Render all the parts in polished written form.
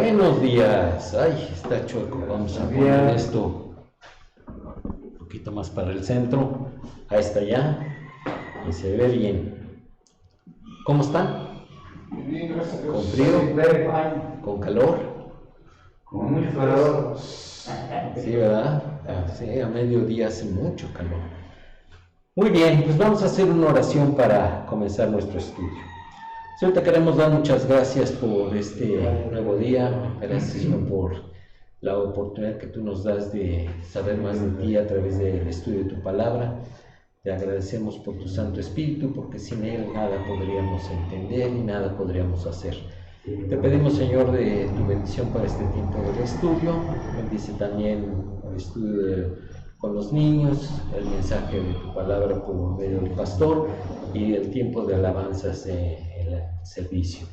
Buenos días. Ay, está chueco. Vamos a poner esto un poquito más para el centro. Ahí está ya. Y se ve bien. ¿Cómo están? Bien, gracias a Dios. ¿Con frío? ¿Con calor? Con mucho calor. Sí, ¿verdad? Sí, a mediodía hace mucho calor. Muy bien, pues vamos a hacer una oración para comenzar nuestro estudio. Señor, te queremos dar muchas gracias por este nuevo día. Gracias, Señor, por la oportunidad que tú nos das de saber más de ti a través del estudio de tu palabra. Te agradecemos por tu Santo Espíritu, porque sin él nada podríamos entender y nada podríamos hacer. Te pedimos, Señor, de tu bendición para este tiempo del estudio. Bendice también el estudio con los niños, el mensaje de tu palabra por medio del pastor y el tiempo de alabanzas en el servicio.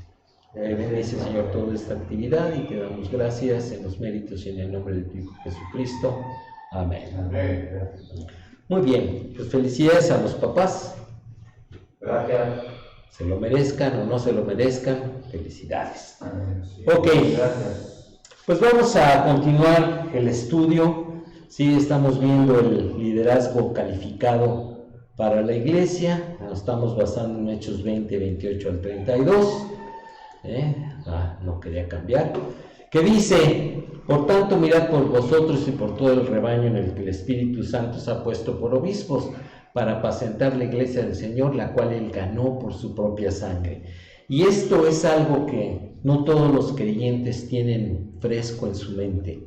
Bendice, Señor, toda esta actividad y te damos gracias en los méritos y en el nombre de tu Hijo Jesucristo. Amén. Amén. Muy bien, pues felicidades a los papás. Gracias. Se lo merezcan o no se lo merezcan, felicidades. Sí. Ok, Gracias. pues vamos a continuar el estudio. Sí, estamos viendo el liderazgo calificado para la iglesia. Nos estamos basando en Hechos 20, 28 al 32. No quería cambiar. Que dice: por tanto, mirad por vosotros y por todo el rebaño en el que el Espíritu Santo os ha puesto por obispos, para apacentar la iglesia del Señor, la cual él ganó por su propia sangre. Y esto es algo que no todos los creyentes tienen fresco en su mente,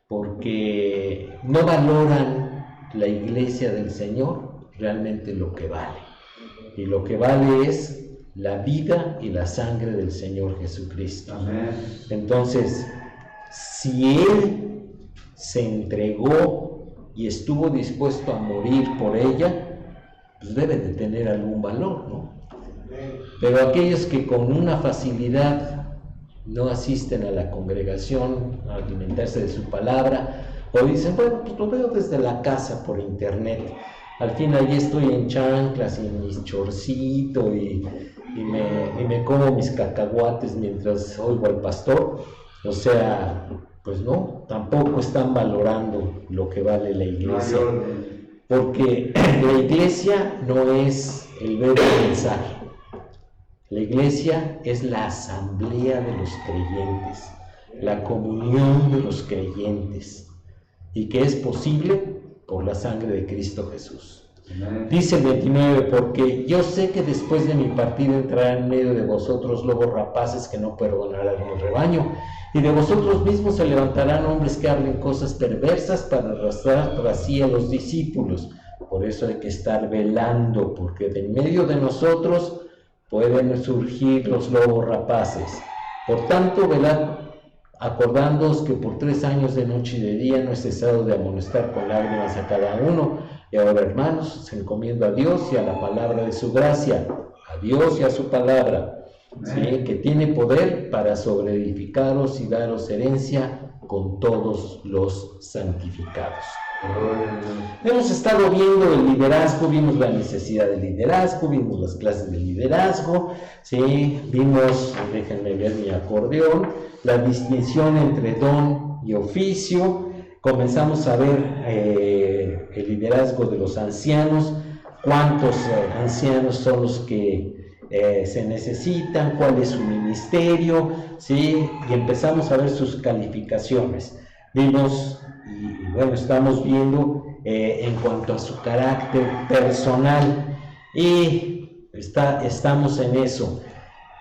porque no valoran la iglesia del Señor realmente lo que vale. Y lo que vale es la vida y la sangre del Señor Jesucristo. Amén. Entonces, si Él se entregó y estuvo dispuesto a morir por ella, pues debe de tener algún valor, ¿no? Pero aquellos que con una facilidad no asisten a la congregación a alimentarse de su palabra, o dicen, bueno, pues lo veo desde la casa por internet, al fin allí estoy en chanclas y en mis chorcitos y me como mis cacahuates mientras oigo al pastor. O sea, pues no, tampoco están valorando lo que vale la iglesia, porque la iglesia no es el verbo mensaje. La iglesia es la asamblea de los creyentes, la comunión de los creyentes, y que es posible por la sangre de Cristo Jesús. Dice el 29, porque yo sé que después de mi partida entrarán en medio de vosotros lobos rapaces que no perdonarán el rebaño, y de vosotros mismos se levantarán hombres que hablen cosas perversas para arrastrar tras sí a los discípulos. Por eso hay que estar velando, porque de en medio de nosotros pueden surgir los lobos rapaces. Por tanto, velad, acordándoos que por 3 años de noche y de día no he cesado de amonestar con lágrimas a cada uno. Y ahora, hermanos, se encomiendo a Dios y a la palabra de su gracia, a Dios y a su palabra, ¿sí? Que tiene poder para sobreedificaros y daros herencia con todos los santificados. Hemos estado viendo el liderazgo, vimos la necesidad del liderazgo, vimos las clases de liderazgo, ¿sí? Vimos, déjenme ver mi acordeón, la distinción entre don y oficio. Comenzamos a ver el liderazgo de los ancianos, cuántos ancianos son los que se necesitan, cuál es su ministerio, ¿sí? Y empezamos a ver sus calificaciones. Vimos, y bueno, estamos viendo en cuanto a su carácter personal, y estamos en eso.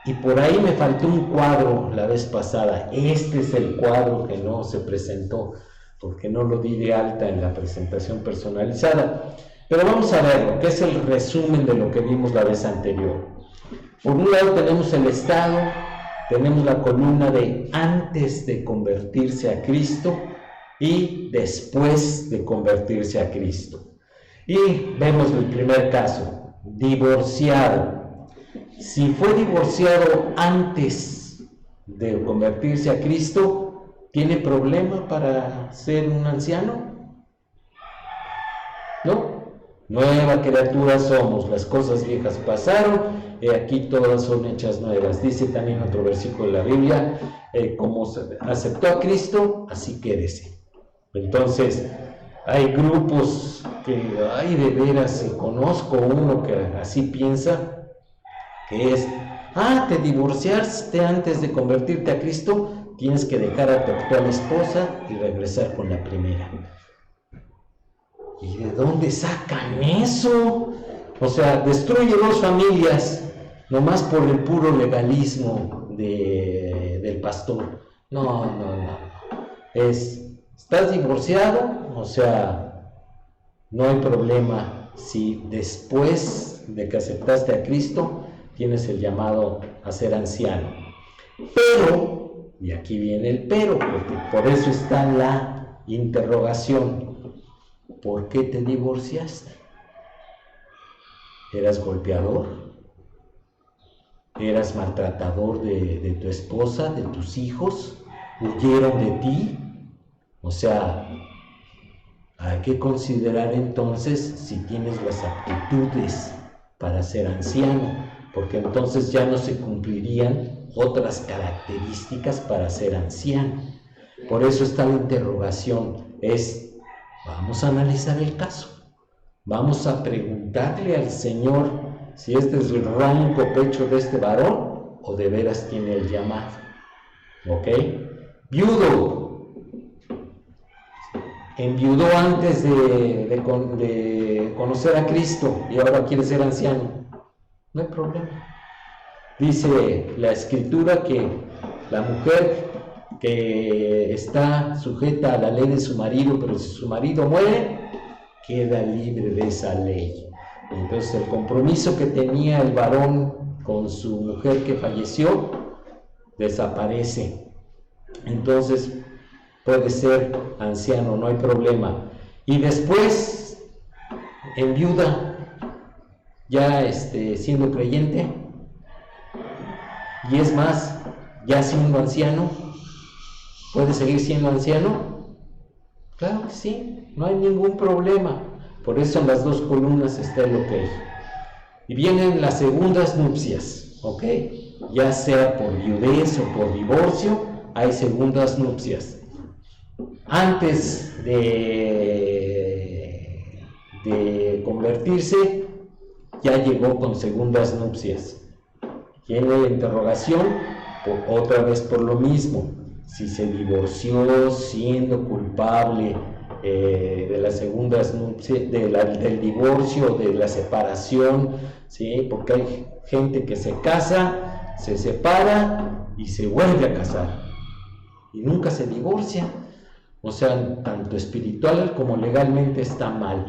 Y por ahí me faltó un cuadro la vez pasada. Este es el cuadro que no se presentó, porque no lo di de alta en la presentación personalizada. Pero vamos a verlo, que es el resumen de lo que vimos la vez anterior. Por un lado tenemos el estado, tenemos la columna de antes de convertirse a Cristo y después de convertirse a Cristo. Y vemos el primer caso, divorciado. Si fue divorciado antes de convertirse a Cristo, ¿tiene problema para ser un anciano? ¿No? Nueva criatura somos, las cosas viejas pasaron, y aquí todas son hechas nuevas. Dice también otro versículo de la Biblia, como aceptó a Cristo, así quédese. Entonces, hay grupos que, ay, de veras, conozco uno que así piensa, que es, te divorciaste antes de convertirte a Cristo, tienes que dejar a tu actual esposa y regresar con la primera. ¿Y de dónde sacan eso? O sea, destruye dos familias, nomás por el puro legalismo del pastor. No. Estás divorciado, o sea, no hay problema si después de que aceptaste a Cristo tienes el llamado a ser anciano. Pero, y aquí viene el pero, porque por eso está la interrogación. ¿Por qué te divorciaste? ¿Eras golpeador? ¿Eras maltratador de tu esposa, de tus hijos? ¿Huyeron de ti? O sea, hay que considerar entonces si tienes las aptitudes para ser anciano, porque entonces ya no se cumplirían otras características para ser anciano. Por eso está la interrogación, vamos a analizar el caso, vamos a preguntarle al Señor si este es el ronco pecho de este varón o de veras tiene el llamado. ¿Ok? Viudo. Enviudó antes de conocer a Cristo y ahora quiere ser anciano. No hay problema. Dice la Escritura que la mujer que está sujeta a la ley de su marido, pero si su marido muere, queda libre de esa ley. Entonces el compromiso que tenía el varón con su mujer que falleció desaparece. Entonces puede ser anciano, no hay problema. Y después enviuda, ya siendo creyente, y es más, ya siendo anciano, ¿puede seguir siendo anciano? Claro que sí, no hay ningún problema. Por eso en las dos columnas está el ok. Y vienen las segundas nupcias, ¿ok? Ya sea por viudez o por divorcio, hay segundas nupcias. Antes de convertirse, ya llegó con segundas nupcias. Tiene la interrogación, otra vez por lo mismo. Si se divorció siendo culpable de las segundas nupcias, del divorcio, de la separación, ¿sí? Porque hay gente que se casa, se separa y se vuelve a casar y nunca se divorcia. O sea, tanto espiritual como legalmente está mal,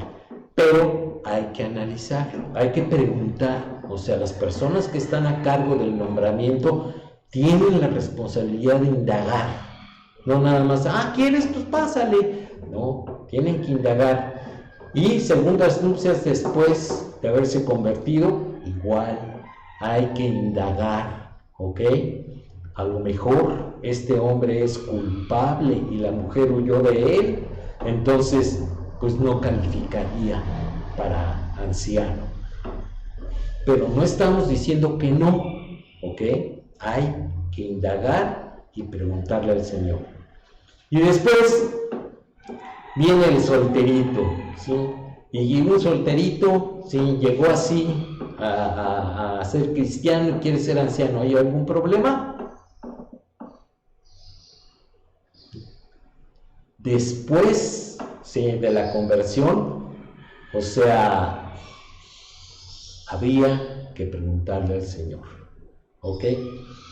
pero hay que analizarlo, hay que preguntar. O sea, las personas que están a cargo del nombramiento tienen la responsabilidad de indagar, no nada más, ¿quieres? Pues pásale. No, tienen que indagar. Y segundas nupcias después de haberse convertido, igual hay que indagar, ¿ok? A lo mejor este hombre es culpable y la mujer huyó de él, entonces pues no calificaría para anciano. Pero no estamos diciendo que no, ¿ok? Hay que indagar y preguntarle al Señor. Y después viene el solterito, ¿sí? Y un solterito, ¿sí? Llegó así a ser cristiano y quiere ser anciano. ¿Hay algún problema? Después, ¿sí? De la conversión, o sea, habría que preguntarle al Señor, ¿ok?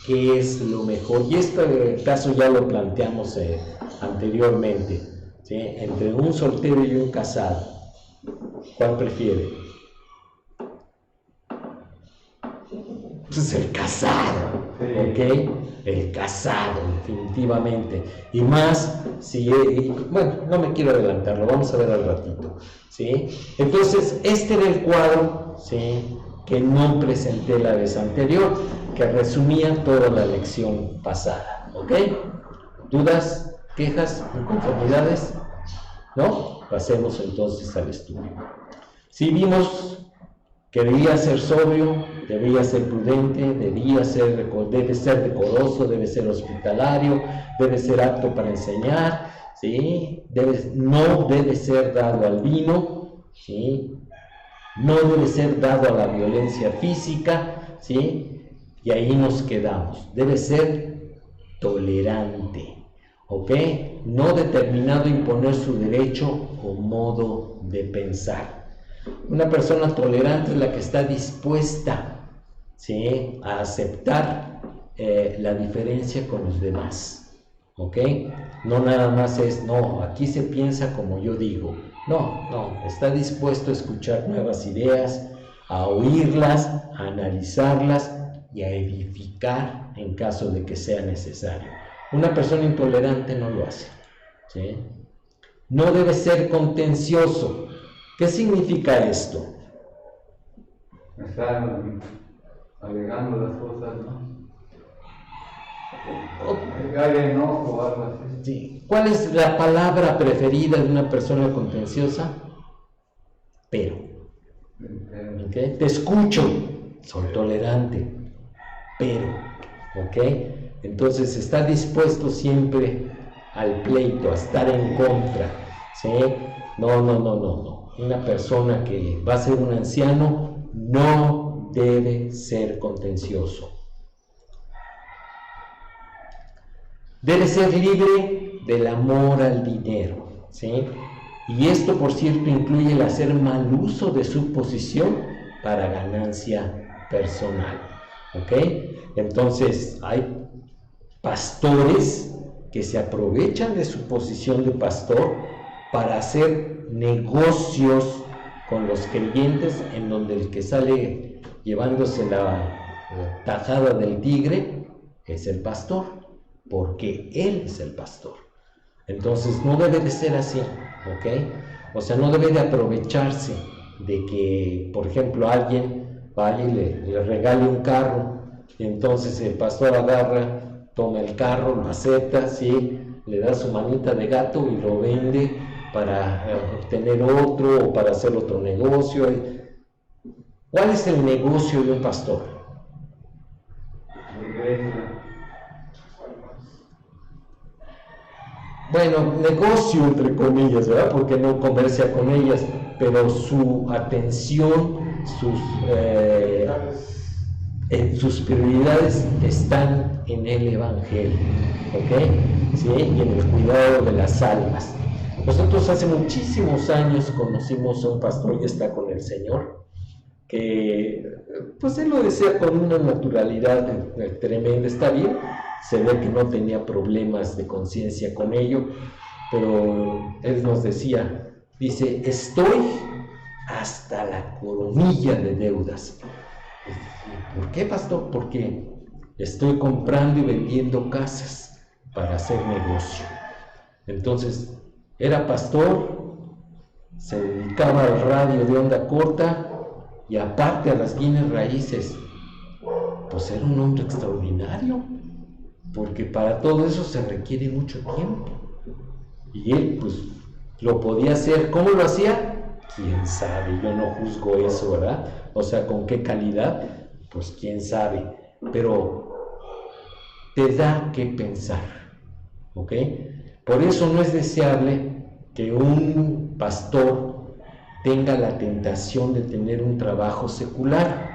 ¿Qué es lo mejor? Y este caso ya lo planteamos anteriormente, ¿sí? Entre un soltero y un casado, ¿cuál prefiere? Pues el casado, ¿ok? El casado, definitivamente. Y más, bueno, no me quiero adelantar, lo vamos a ver al ratito, ¿sí? Entonces, este era el cuadro, ¿sí? Que no presenté la vez anterior, que resumía toda la lección pasada, ¿ok? ¿Dudas, quejas, inconformidades? ¿No? Pasemos entonces al estudio. Si vimos que debía ser sobrio, debía ser prudente, debe ser decoroso, debe ser hospitalario, debe ser apto para enseñar, ¿sí? No debe ser dado al vino, ¿sí? No debe ser dado a la violencia física, ¿sí? Y ahí nos quedamos. Debe ser tolerante, ¿ok? No determinado a imponer su derecho o modo de pensar. Una persona tolerante es la que está dispuesta, ¿sí?, a aceptar la diferencia con los demás, ¿ok? No nada más es, no, aquí se piensa como yo digo. No, está dispuesto a escuchar nuevas ideas, a oírlas, a analizarlas y a edificar en caso de que sea necesario. Una persona intolerante no lo hace, ¿sí? No debe ser contencioso. ¿Qué significa esto? Están alegando las cosas, ¿no? Hay enojo o algo así. Sí. ¿Cuál es la palabra preferida de una persona contenciosa? Pero. ¿Okay? Te escucho, soy tolerante, pero. ¿Ok? Entonces está dispuesto siempre al pleito, a estar en contra, ¿sí? No. Una persona que va a ser un anciano no debe ser contencioso. Debe ser libre del amor al dinero, ¿sí? Y esto, por cierto, incluye el hacer mal uso de su posición para ganancia personal, ¿ok? Entonces, hay pastores que se aprovechan de su posición de pastor para hacer negocios con los creyentes, en donde el que sale llevándose la tajada del tigre es el pastor, porque él es el pastor. Entonces no debe de ser así, ¿ok? O sea, no debe de aprovecharse de que, por ejemplo, alguien vaya y le regale un carro, y entonces el pastor agarra, toma el carro, lo acepta, ¿sí?, le da su manita de gato y lo vende para obtener otro o para hacer otro negocio. ¿Cuál es el negocio de un pastor? Bueno, negocio entre comillas, ¿verdad? Porque no comercia con ellas, pero su atención, sus prioridades están en el Evangelio, ¿ok? ¿Sí? Y en el cuidado de las almas. Nosotros hace muchísimos años conocimos a un pastor que está con el Señor, que pues él lo decía con una naturalidad tremenda. Está bien, se ve que no tenía problemas de conciencia con ello, pero él nos decía, dice, estoy hasta la coronilla de deudas. ¿Por qué, pastor? Porque estoy comprando y vendiendo casas para hacer negocio. Entonces, era pastor, se dedicaba al radio de onda corta y aparte a las bienes raíces. Pues era un hombre extraordinario, porque para todo eso se requiere mucho tiempo. Y él, pues, lo podía hacer. ¿Cómo lo hacía? Quién sabe, yo no juzgo eso, ¿verdad? O sea, ¿con qué calidad? Pues quién sabe, pero te da que pensar, ¿ok? Por eso no es deseable que un pastor tenga la tentación de tener un trabajo secular,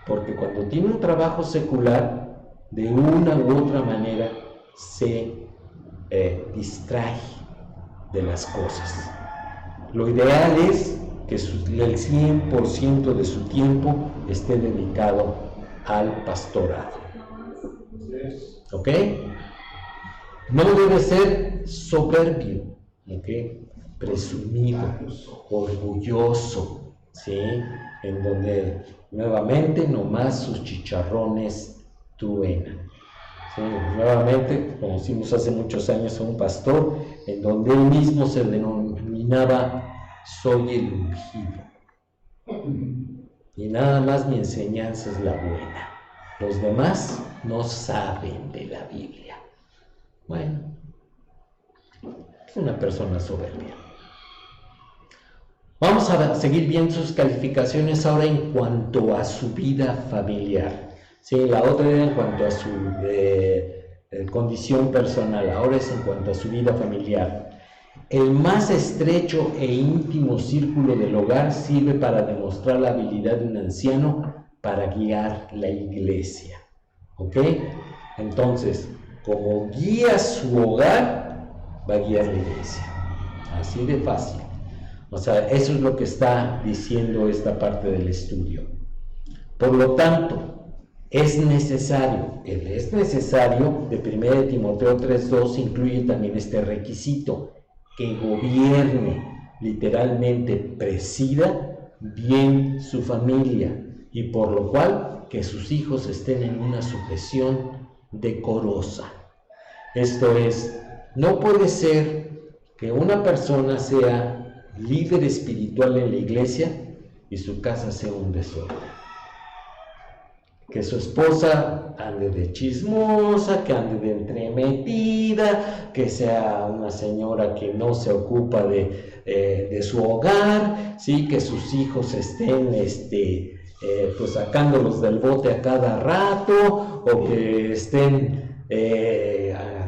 porque cuando tiene un trabajo secular, de una u otra manera se distrae de las cosas. Lo ideal es que el 100% de su tiempo esté dedicado al pastorado, ¿ok? No debe ser soberbio, ¿ok? Presumido, orgulloso, ¿sí? En donde nuevamente nomás sus chicharrones truenan. ¿Sí? Nuevamente conocimos hace muchos años a un pastor en donde él mismo se denominaba soy el ungido y nada más mi enseñanza es la buena, los demás no saben de la Biblia. Bueno, es una persona soberbia. Vamos a seguir viendo sus calificaciones ahora en cuanto a su vida familiar. Sí, la otra era en cuanto a su condición personal, ahora es en cuanto a su vida familiar. El más estrecho e íntimo círculo del hogar sirve para demostrar la habilidad de un anciano para guiar la iglesia. ¿Ok? Entonces, como guía su hogar, va a guiar la iglesia. Así de fácil. O sea, eso es lo que está diciendo esta parte del estudio. Por lo tanto, es necesario de 1 Timoteo 3:2 incluye también este requisito, que gobierne, literalmente presida bien su familia, y por lo cual que sus hijos estén en una sujeción decorosa. Esto es, no puede ser que una persona sea líder espiritual en la iglesia y su casa sea un desorden. Que su esposa ande de chismosa, que ande de entremetida, que sea una señora que no se ocupa de su hogar, ¿sí? Que sus hijos estén pues sacándolos del bote a cada rato, o que estén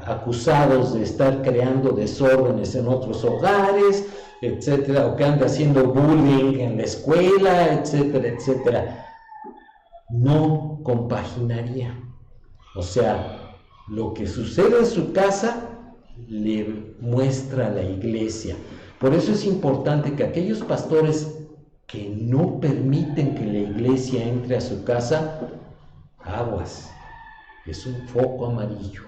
acusados de estar creando desórdenes en otros hogares, etcétera, o que ande haciendo bullying en la escuela, etcétera, etcétera. No compaginaría. O sea, lo que sucede en su casa le muestra a la iglesia. Por eso es importante que aquellos pastores que no permiten que la iglesia entre a su casa, aguas, es un foco amarillo,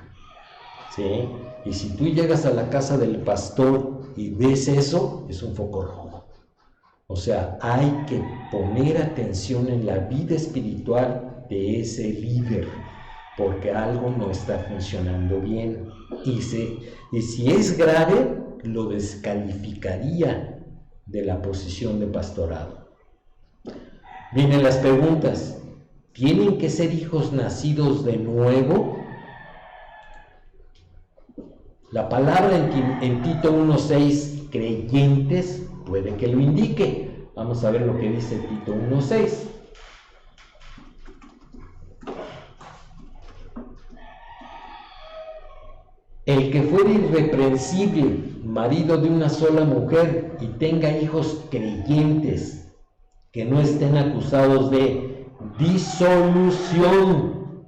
¿sí? Y si tú llegas a la casa del pastor y ves eso, es un foco rojo. O sea, hay que poner atención en la vida espiritual de ese líder, porque algo no está funcionando bien. Y si es grave, lo descalificaría de la posición de pastorado. Vienen las preguntas. ¿Tienen que ser hijos nacidos de nuevo? La palabra en Tito 1:6, creyentes, puede que lo indique. Vamos a ver lo que dice Tito 1:6. El que fuere irreprensible, marido de una sola mujer, y tenga hijos creyentes, que no estén acusados de disolución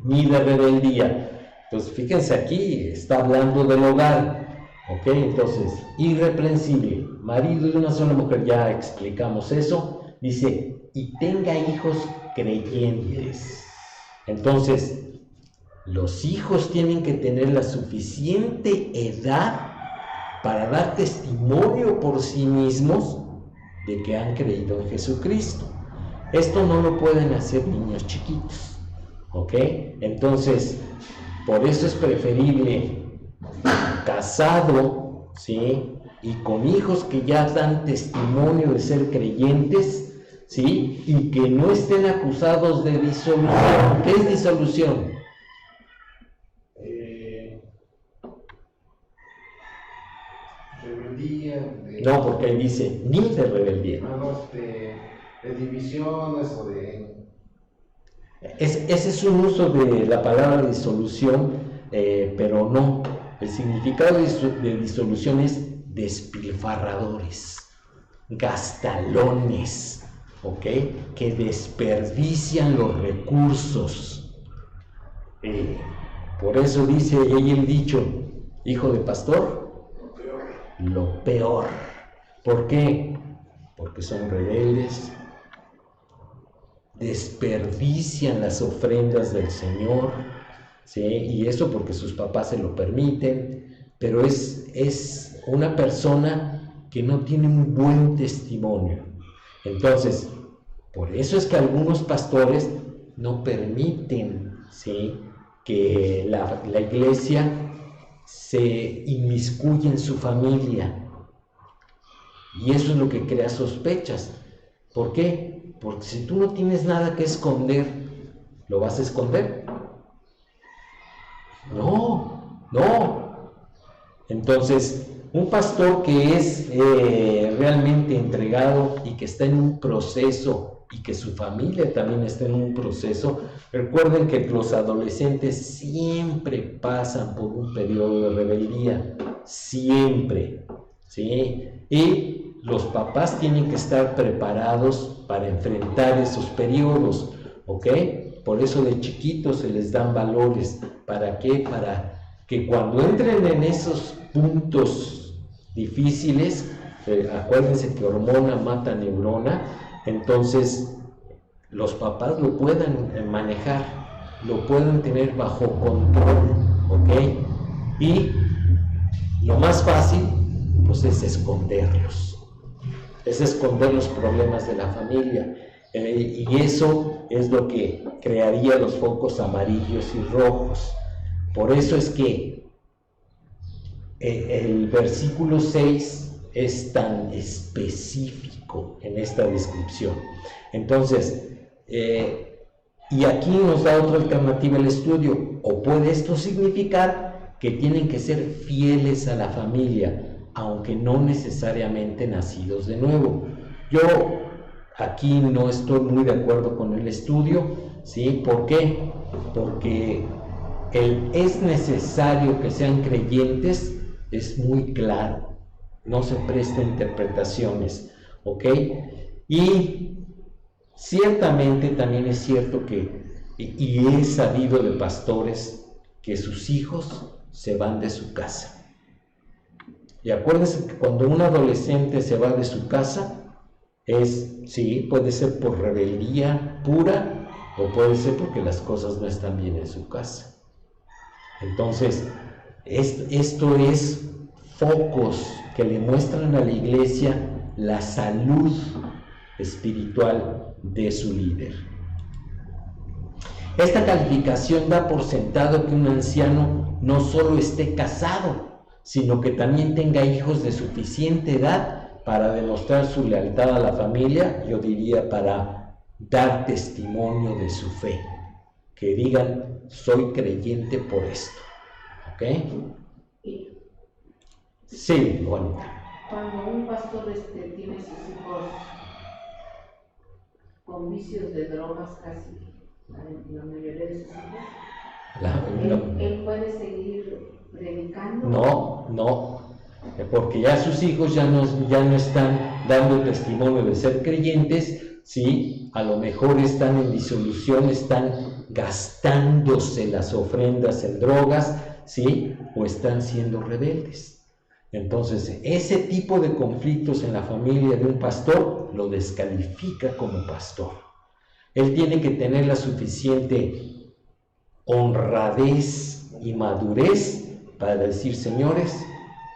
ni de rebeldía. Entonces, fíjense aquí, está hablando del hogar. Ok, entonces, irreprensible, marido de una sola mujer, ya explicamos eso. Dice, y tenga hijos creyentes. Entonces, los hijos tienen que tener la suficiente edad para dar testimonio por sí mismos de que han creído en Jesucristo. Esto no lo pueden hacer niños chiquitos, ¿ok? Entonces, por eso es preferible casado, ¿sí? Y con hijos que ya dan testimonio de ser creyentes, ¿sí? Y que no estén acusados de disolución. ¿Qué es disolución? Rebeldía. No, porque ahí dice, ni de rebeldía. No, de divisiones o de... Ese es un uso de la palabra disolución, pero no. El significado de disolución es despilfarradores, gastalones, ¿ok? Que desperdician los recursos. Por eso dice ahí el dicho, hijo de pastor, lo peor. ¿Por qué? Porque son rebeldes, desperdician las ofrendas del Señor, ¿sí? Y eso porque sus papás se lo permiten, pero es una persona que no tiene un buen testimonio. Entonces, por eso es que algunos pastores no permiten, ¿sí?, que la iglesia se inmiscuye en su familia. Y eso es lo que crea sospechas. ¿Por qué? Porque si tú no tienes nada que esconder, ¿lo vas a esconder? No. Entonces, Un pastor que es realmente entregado y que está en un proceso y que su familia también está en un proceso. Recuerden que los adolescentes siempre pasan por un periodo de rebeldía, siempre, ¿sí? Y los papás tienen que estar preparados para enfrentar esos periodos, ¿ok? Por eso de chiquitos se les dan valores. ¿Para qué? Para que cuando entren en esos puntos difíciles, acuérdense que hormona mata neurona, entonces los papás lo puedan manejar, lo puedan tener bajo control, ¿ok? Y lo más fácil, pues es esconderlos, los problemas de la familia, y eso es lo que crearía los focos amarillos y rojos. Por eso es que el versículo 6 es tan específico en esta descripción. Entonces, y aquí nos da otra alternativa el estudio. O puede esto significar que tienen que ser fieles a la familia, aunque no necesariamente nacidos de nuevo. Yo aquí no estoy muy de acuerdo con el estudio, ¿sí? ¿Por qué? Porque es necesario que sean creyentes, es muy claro, no se presta interpretaciones, ¿ok? Y ciertamente también es cierto que, y he sabido de pastores, que sus hijos se van de su casa. Y acuérdense que cuando un adolescente se va de su casa, sí, puede ser por rebeldía pura, o puede ser porque las cosas no están bien en su casa. Entonces, esto es focos que le muestran a la iglesia la salud espiritual de su líder. Esta calificación da por sentado que un anciano no solo esté casado, sino que también tenga hijos de suficiente edad para demostrar su lealtad a la familia, yo diría para dar testimonio de su fe, que digan, soy creyente por esto, ¿ok? Sí, Juanita. Cuando un pastor tiene sus hijos con vicios de drogas, casi la mayoría de sus hijos, ¿él puede seguir predicando? No, porque ya sus hijos ya no están dando testimonio de ser creyentes, ¿sí? A lo mejor están en disolución, están gastándose las ofrendas en drogas, ¿sí? O están siendo rebeldes. Entonces, ese tipo de conflictos en la familia de un pastor lo descalifica como pastor. Él tiene que tener la suficiente honradez y madurez para decir, señores,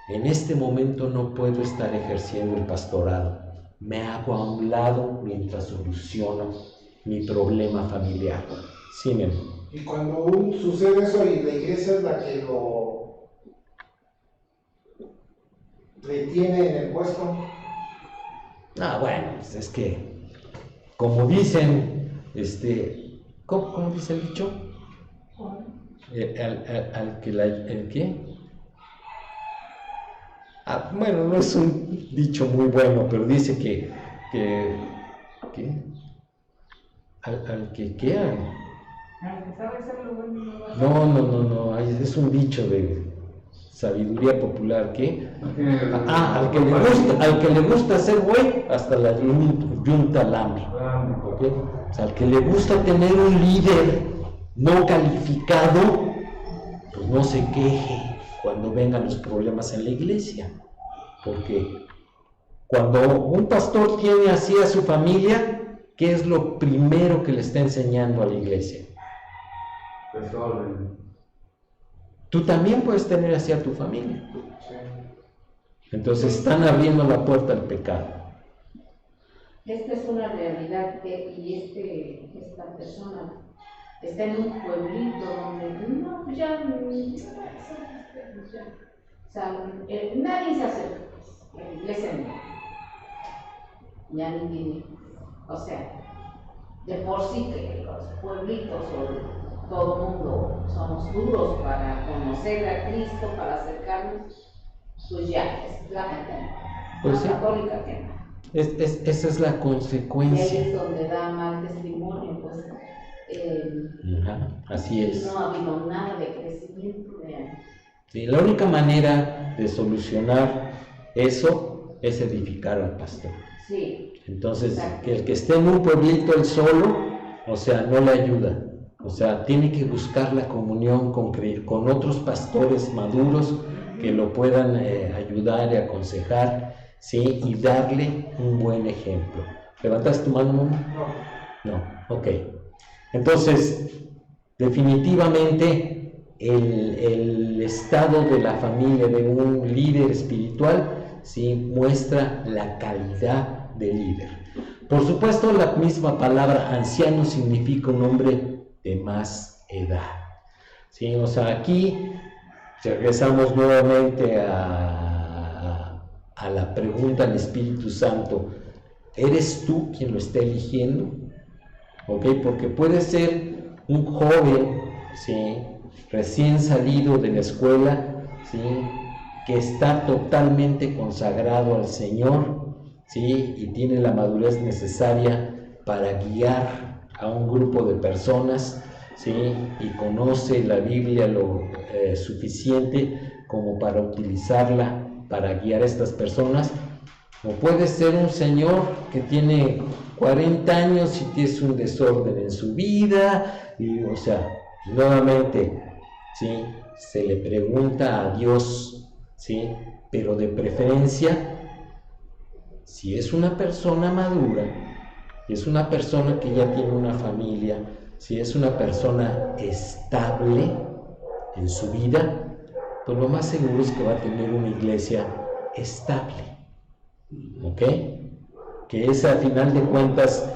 en este momento no puedo estar ejerciendo el pastorado. Me hago a un lado mientras soluciono mi problema familiar. Sí, mi amor. Y cuando sucede eso y la iglesia es la que lo retiene en el puesto. Bueno, pues es que, como dicen, ¿cómo dice el dicho? ¿El qué? Bueno, no es un dicho muy bueno, pero dice que al que quedan. No, es un dicho de sabiduría popular, ¿qué? Al que le gusta ser güey, hasta la yunta lame, ¿okay? O sea, al que le gusta tener un líder no calificado, pues no se queje cuando vengan los problemas en la iglesia, porque cuando un pastor tiene así a su familia, ¿qué es lo primero que le está enseñando a la iglesia? Desorden. Tú también puedes tener así a tu familia. Entonces están abriendo la puerta al pecado. Esta es una realidad y esta persona está en un pueblito donde nadie se acerca, la iglesia ya ni viene. O sea, de por sí que los pueblitos o todo mundo somos duros para conocer a Cristo, para acercarnos, pues ya, es la gente Pues sí. católica que no. Esa es la Y ahí consecuencia. es donde da mal testimonio, pues. Ajá, así es. No ha habido nada de crecimiento. Sí, la única manera de solucionar eso es edificar al pastor. Sí. Entonces, Exacto. que el que esté en un pueblito él solo, o sea, no le ayuda. O sea, tiene que buscar la comunión con otros pastores maduros que lo puedan ayudar y aconsejar, ¿sí? Y darle un buen ejemplo. ¿Levantas tu mano, mamá? No, ok. Entonces, definitivamente el estado de la familia de un líder espiritual, ¿sí? Muestra la calidad de líder. Por supuesto, la misma palabra anciano significa un hombre de más edad, ¿sí? O sea, aquí regresamos nuevamente a la pregunta al Espíritu Santo: ¿eres tú quien lo está eligiendo? ¿Ok? Porque puede ser un joven, ¿sí? Recién salido de la escuela, ¿sí? Que está totalmente consagrado al Señor, ¿sí? Y tiene la madurez necesaria para guiar a un grupo de personas, ¿sí? Y conoce la Biblia lo suficiente como para utilizarla para guiar a estas personas. O puede ser un señor que tiene 40 años y tiene un desorden en su vida, y, o sea, nuevamente, ¿sí? Se le pregunta a Dios, ¿sí? Pero de preferencia, si es una persona madura, es una persona que ya tiene una familia, si es una persona estable en su vida, pues lo más seguro es que va a tener una iglesia estable. ¿Ok? Que esa, a final de cuentas,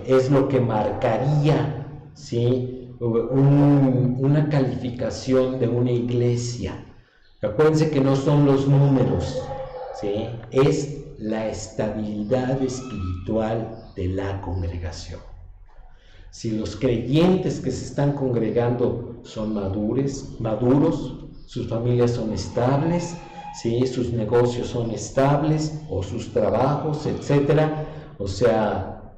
es lo que marcaría, ¿sí? Una calificación de una iglesia. Acuérdense que no son los números, ¿sí? Es la estabilidad espiritual de la congregación. Si los creyentes que se están congregando son maduros, sus familias son estables, ¿sí? Sus negocios son estables, o sus trabajos, etcétera, o sea,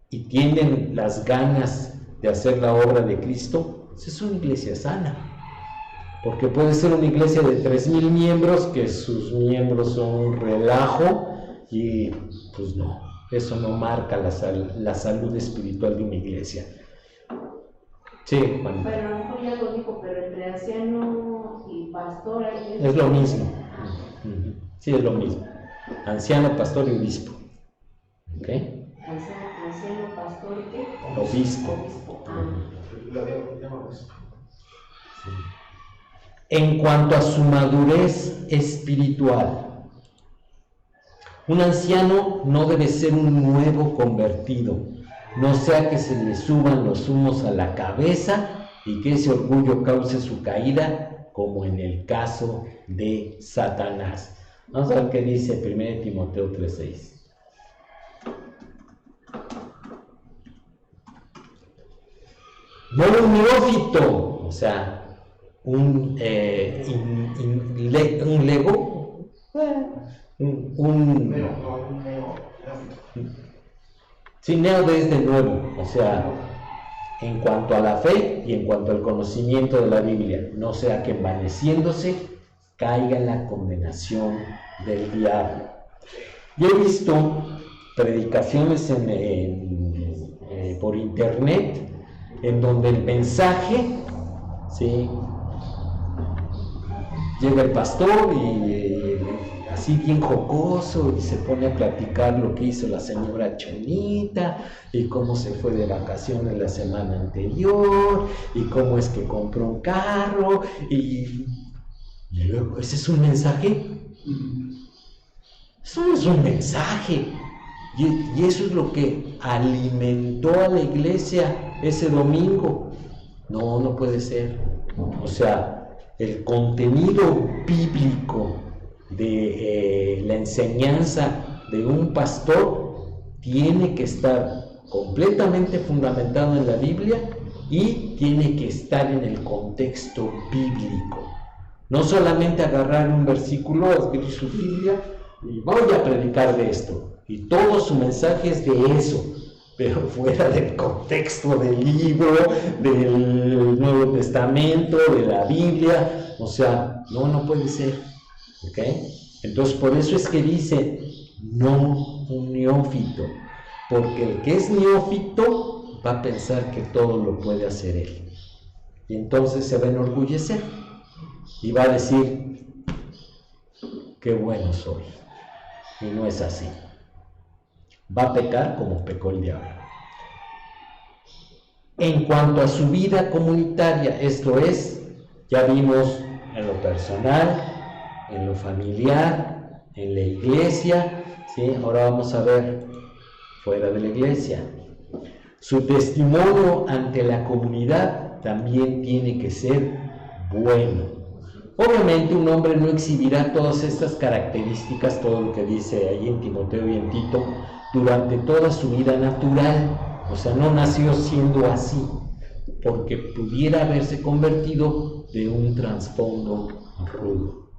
y tienen las ganas de hacer la obra de Cristo, pues es una iglesia sana. Porque puede ser una iglesia de 3,000 miembros, que sus miembros son un relajo, y pues no, eso no marca la salud espiritual de una iglesia. Sí, Juan. Pero a lo mejor ya lo dijo, pero entre anciano y pastor es lo mismo. Sí, es lo mismo. Anciano, pastor y obispo. ¿Ok? Anciano, pastor, ¿qué? Obispo. Sí. En cuanto a su madurez espiritual, un anciano no debe ser un nuevo convertido, no sea que se le suban los humos a la cabeza y que ese orgullo cause su caída, como en el caso de Satanás. Vamos a ver qué dice 1 Timoteo 3:6. No un neófito, o sea, un lego, sí, neo desde nuevo, o sea, en cuanto a la fe y en cuanto al conocimiento de la Biblia, no sea que envaneciéndose caiga en la condenación del diablo. Yo he visto predicaciones por internet en donde el mensaje, ¿sí? Llega el pastor y así bien jocoso, y se pone a platicar lo que hizo la señora Chonita, y cómo se fue de vacaciones la semana anterior, y cómo es que compró un carro, y luego, ¿ese es un mensaje? Eso no es un mensaje. Y eso es lo que alimentó a la iglesia ese domingo. No, no puede ser. O sea, el contenido bíblico de la enseñanza de un pastor tiene que estar completamente fundamentado en la Biblia y tiene que estar en el contexto bíblico. No solamente agarrar un versículo, escribir su Biblia y voy a predicar de esto. Y todo su mensaje es de eso, pero fuera del contexto del libro, del Nuevo Testamento, de la Biblia. O sea, no puede ser. ¿Ok? Entonces, por eso es que dice, no un neófito. Porque el que es neófito va a pensar que todo lo puede hacer él. Y entonces se va a enorgullecer. Y va a decir, qué bueno soy. Y no es así. Va a pecar como pecó el diablo. En cuanto a su vida comunitaria, esto es, ya vimos en lo personal, en lo familiar, en la iglesia, ¿sí? Ahora vamos a ver fuera de la iglesia. Su testimonio ante la comunidad también tiene que ser bueno. Obviamente un hombre no exhibirá todas estas características, todo lo que dice ahí en Timoteo y en Tito, durante toda su vida natural. O sea, no nació siendo así, porque pudiera haberse convertido de un trasfondo rudo.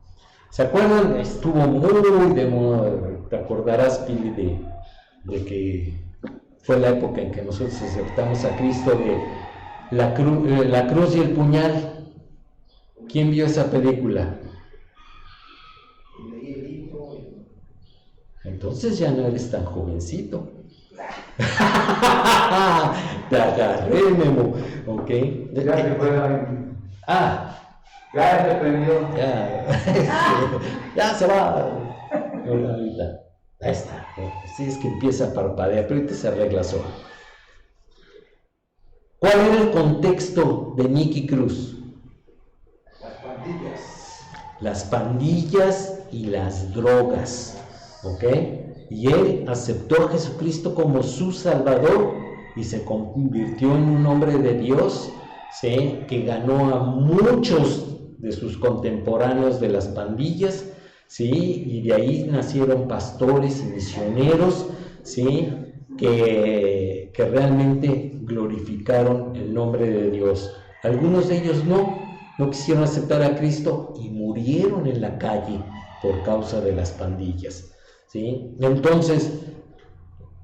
¿Se acuerdan? Estuvo muy de moda, te acordarás, Pili, de que fue la época en que nosotros aceptamos a Cristo, de la cruz y el puñal. ¿Quién vio esa película? Entonces ya no eres tan jovencito. Te agarré, Memo. Ok. Ya se fue ya se prendió. Ya se va. Ahorita. Ahí está. Sí, es que empieza a parpadear, pero ahorita se arregla solo. ¿Cuál era el contexto de Nicky Cruz? Las pandillas y las drogas, ¿ok? Y él aceptó a Jesucristo como su Salvador y se convirtió en un hombre de Dios, ¿sí? Que ganó a muchos de sus contemporáneos de las pandillas, ¿sí? Y de ahí nacieron pastores y misioneros, ¿sí? Que realmente glorificaron el nombre de Dios. Algunos de ellos no quisieron aceptar a Cristo y murieron en la calle por causa de las pandillas, ¿sí? Entonces,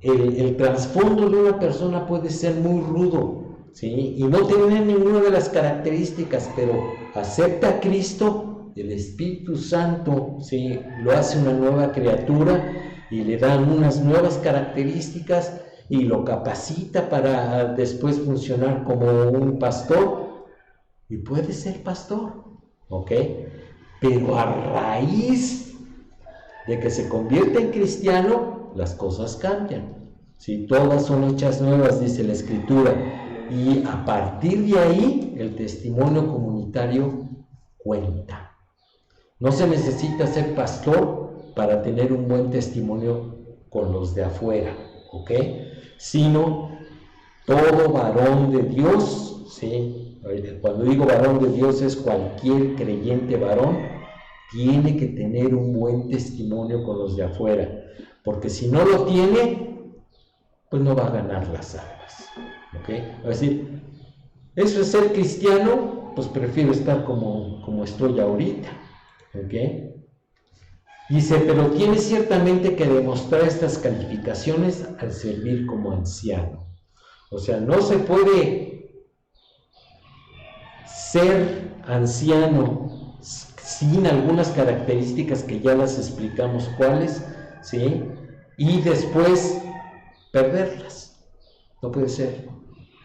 el trasfondo de una persona puede ser muy rudo, ¿sí? Y no tener ninguna de las características, pero acepta a Cristo, el Espíritu Santo, ¿sí? Lo hace una nueva criatura y le dan unas nuevas características y lo capacita para después funcionar como un pastor. Y puede ser pastor, ¿ok? Pero a raíz de que se convierte en cristiano, las cosas cambian. ¿Sí? Todas son hechas nuevas, dice la Escritura. Y a partir de ahí, el testimonio comunitario cuenta. No se necesita ser pastor para tener un buen testimonio con los de afuera, ¿ok? Sino todo varón de Dios, ¿sí? Cuando digo varón de Dios es cualquier creyente varón, tiene que tener un buen testimonio con los de afuera, porque si no lo tiene, pues no va a ganar las almas, ¿ok? Es decir, eso es ser cristiano, pues prefiero estar como estoy ahorita, ¿ok? Dice, pero tiene ciertamente que demostrar estas calificaciones al servir como anciano. O sea, no se puede ser anciano sin algunas características que ya las explicamos cuáles, ¿sí? Y después perderlas. No puede ser.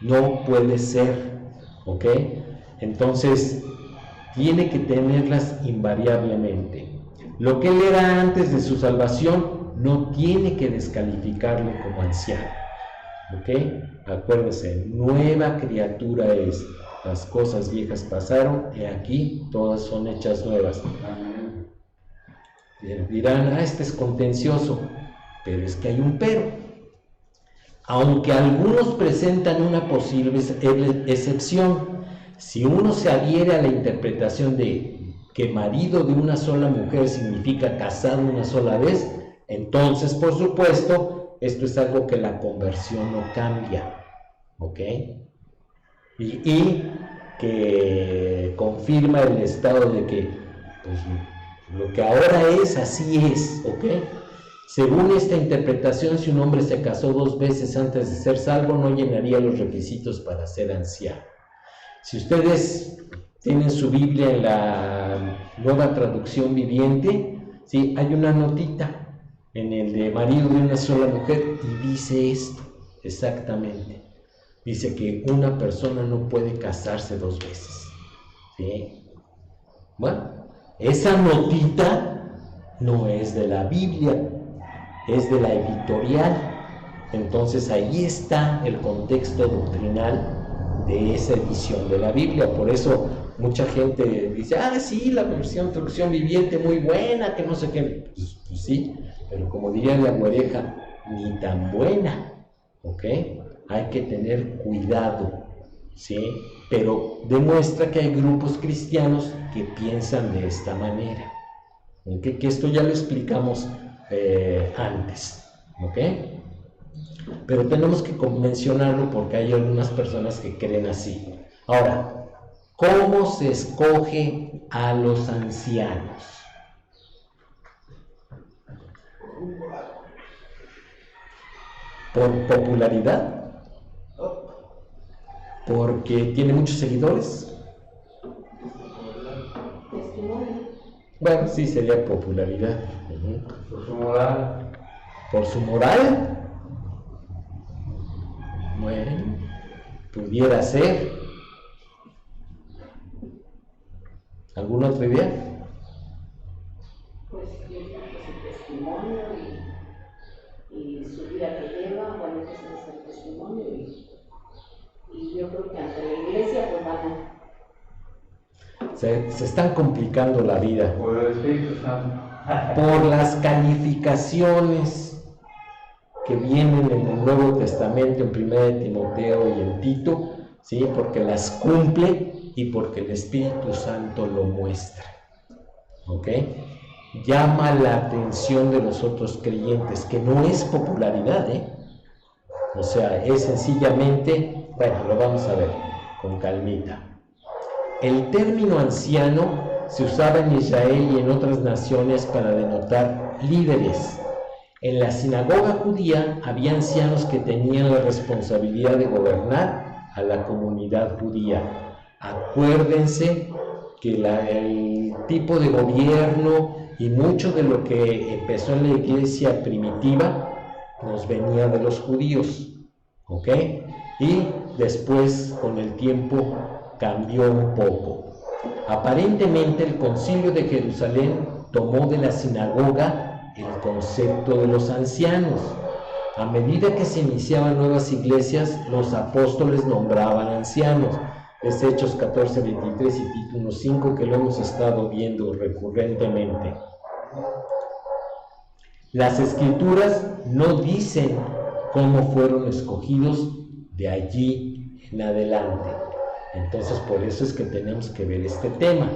No puede ser. ¿Ok? Entonces, tiene que tenerlas invariablemente. Lo que él era antes de su salvación no tiene que descalificarle como anciano. ¿Ok? Acuérdese, nueva criatura es. Las cosas viejas pasaron y aquí todas son hechas nuevas. Dirán, este es contencioso, pero es que hay un pero. Aunque algunos presentan una posible excepción, si uno se adhiere a la interpretación de que marido de una sola mujer significa casado una sola vez, entonces, por supuesto, esto es algo que la conversión no cambia, ¿ok? Y que confirma el estado de que pues lo que ahora es, así es, ¿ok? Según esta interpretación, si un hombre se casó 2 veces antes de ser salvo, no llenaría los requisitos para ser anciano. Si ustedes tienen su Biblia en la Nueva Traducción Viviente, ¿sí? Hay una notita en el de marido de una sola mujer y dice esto, exactamente. Dice que una persona no puede casarse 2 veces, ¿sí? Bueno, esa notita no es de la Biblia, es de la editorial. Entonces ahí está el contexto doctrinal de esa edición de la Biblia. Por eso mucha gente dice, sí, la versión traducción viviente muy buena, que no sé qué. Pues sí, pero como diría la güereja, ni tan buena, ¿ok? Hay que tener cuidado, ¿sí? Pero demuestra que hay grupos cristianos que piensan de esta manera, ¿ok? Que esto ya lo explicamos antes, ¿ok? Pero tenemos que mencionarlo porque hay algunas personas que creen así. Ahora, ¿cómo se escoge a los ancianos? ¿Por popularidad? ¿Porque tiene muchos seguidores? Bueno, sí, sería popularidad. Por su moral. ¿Por su moral? Bueno, pudiera ser. ¿Alguna otra idea? Pues yo creo que su testimonio y su vida que lleva, bueno, ese es el testimonio y yo creo que ante la iglesia pues van a... Se están complicando la vida. Por el Espíritu Santo. Por las calificaciones que vienen en el Nuevo Testamento, en 1 Timoteo y en Tito, ¿sí? Porque las cumple y porque el Espíritu Santo lo muestra, ¿ok? Llama la atención de los otros creyentes, que no es popularidad, o sea, es sencillamente, bueno, lo vamos a ver con calmita. El término anciano se usaba en Israel y en otras naciones para denotar líderes. En la sinagoga judía había ancianos que tenían la responsabilidad de gobernar a la comunidad judía. Acuérdense que el tipo de gobierno y mucho de lo que empezó en la iglesia primitiva nos venía de los judíos, ¿ok? Y después, con el tiempo, cambió un poco. Aparentemente, el Concilio de Jerusalén tomó de la sinagoga el concepto de los ancianos. A medida que se iniciaban nuevas iglesias, los apóstoles nombraban ancianos. Es Hechos 14, 23 y Tito 1, 5, que lo hemos estado viendo recurrentemente. Las escrituras no dicen cómo fueron escogidos de allí en adelante. Entonces, por eso es que tenemos que ver este tema.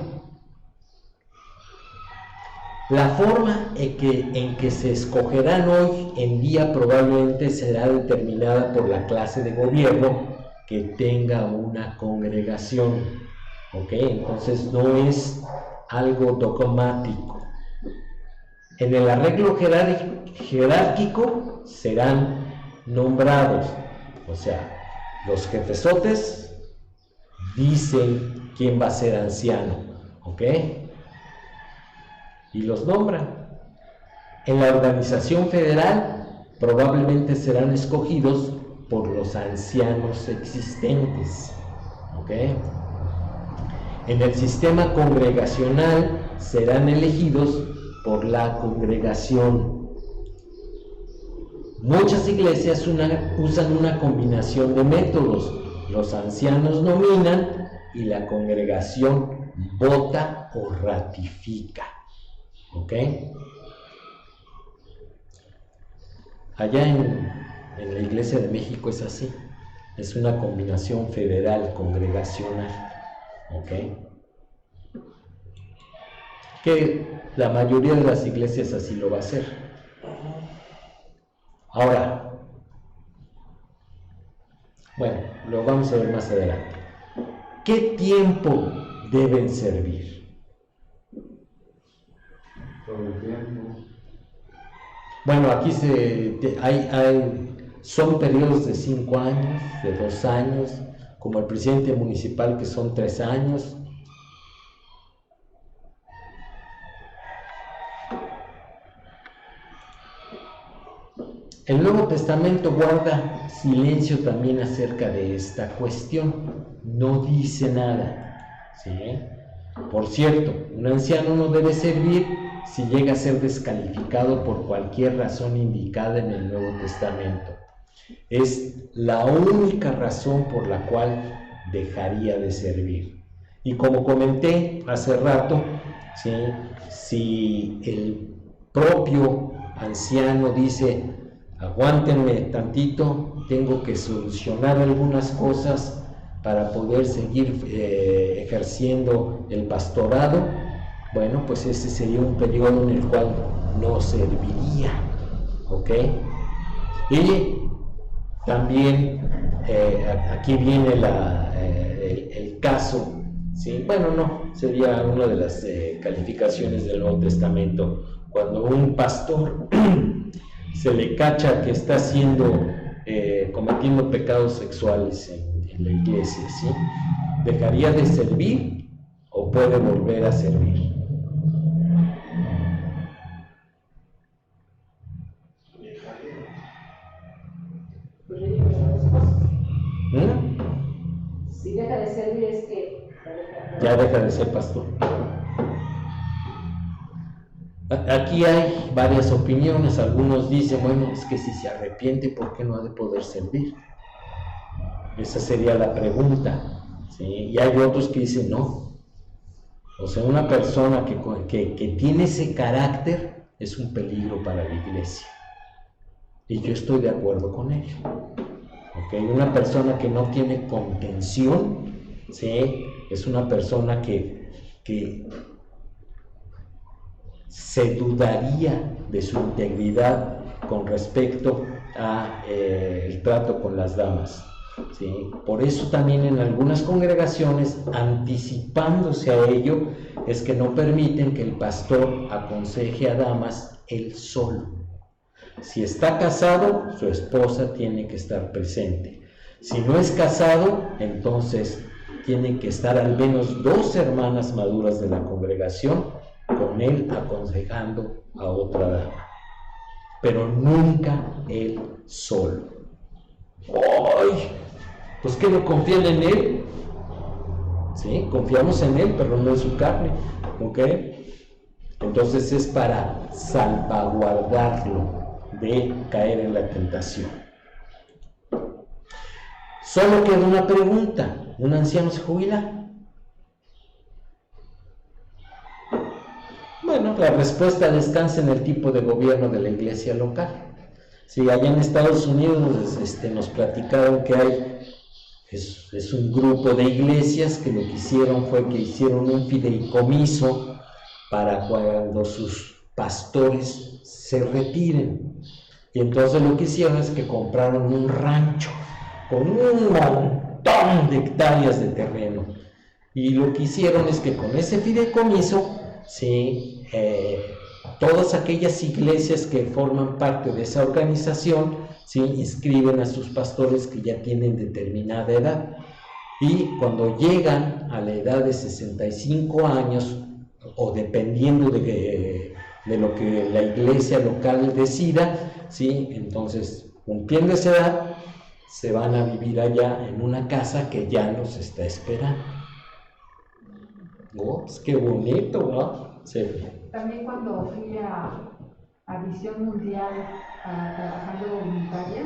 La forma en que se escogerán hoy en día probablemente será determinada por la clase de gobierno que tenga una congregación, ¿ok? Entonces no es algo dogmático. En el arreglo jerárquico serán nombrados, o sea, los jefesotes dicen quién va a ser anciano, ¿ok? Y los nombran. En la organización federal probablemente serán escogidos por los ancianos existentes, ¿ok? En el sistema congregacional serán elegidos por la congregación. Muchas iglesias usan una combinación de métodos. Los ancianos nominan y la congregación vota o ratifica, ¿ok? Allá en la Iglesia de México es así, es una combinación federal congregacional, ¿ok? Que la mayoría de las iglesias así lo va a hacer. Ahora, bueno, lo vamos a ver más adelante. ¿Qué tiempo deben servir? Sobre el tiempo. Bueno, aquí son periodos de 5 años, de 2 años, como el presidente municipal que son 3 años. El Nuevo Testamento guarda silencio también acerca de esta cuestión, no dice nada, ¿sí? Por cierto, un anciano no debe servir si llega a ser descalificado por cualquier razón indicada en el Nuevo Testamento. Es la única razón por la cual dejaría de servir. Y como comenté hace rato, ¿sí? Si el propio anciano dice, aguántenme tantito, tengo que solucionar algunas cosas para poder seguir ejerciendo el pastorado, bueno, pues ese sería un periodo en el cual no serviría, ¿ok? Y también aquí viene el caso, ¿sí? Bueno, no, sería una de las calificaciones del Nuevo Testamento, cuando un pastor se le cacha que está cometiendo pecados sexuales en la iglesia, ¿sí? ¿Dejaría de servir o puede volver a servir? Si deja de servir es que ya deja de ser pastor. Aquí hay varias opiniones. Algunos dicen, bueno, es que si se arrepiente, ¿por qué no ha de poder servir? Esa sería la pregunta, ¿sí? Y hay otros que dicen, no. O sea, una persona que tiene ese carácter es un peligro para la iglesia. Y yo estoy de acuerdo con ello. ¿Okay? Una persona que no tiene contención, ¿sí? Es una persona que se dudaría de su integridad con respecto a el trato con las damas, ¿sí? Por eso también en algunas congregaciones, anticipándose a ello, es que no permiten que el pastor aconseje a damas él solo. Si está casado, su esposa tiene que estar presente. Si no es casado, entonces tienen que estar al menos 2 hermanas maduras de la congregación con él aconsejando a otra dama, pero nunca él solo. ¡Ay! Pues que no confían en él, ¿sí? Confiamos en él, pero no en su carne, ¿ok? Entonces es para salvaguardarlo de caer en la tentación. Solo queda una pregunta: ¿un anciano se jubila? Bueno, la respuesta descansa en el tipo de gobierno de la iglesia local. Si allá en Estados Unidos nos platicaron que es un grupo de iglesias que lo que hicieron fue que hicieron un fideicomiso para cuando sus pastores se retiren. Y entonces lo que hicieron es que compraron un rancho con un montón de hectáreas de terreno. Y lo que hicieron es que con ese fideicomiso, sí, todas aquellas iglesias que forman parte de esa organización, ¿sí?, inscriben a sus pastores que ya tienen determinada edad, y cuando llegan a la edad de 65 años, o dependiendo de lo que la iglesia local decida, ¿sí?, entonces, cumpliendo esa edad, se van a vivir allá en una casa que ya los está esperando. ¡Oh, pues qué bonito!, ¿no? Sí. También cuando fui a Visión Mundial a trabajar de voluntaria,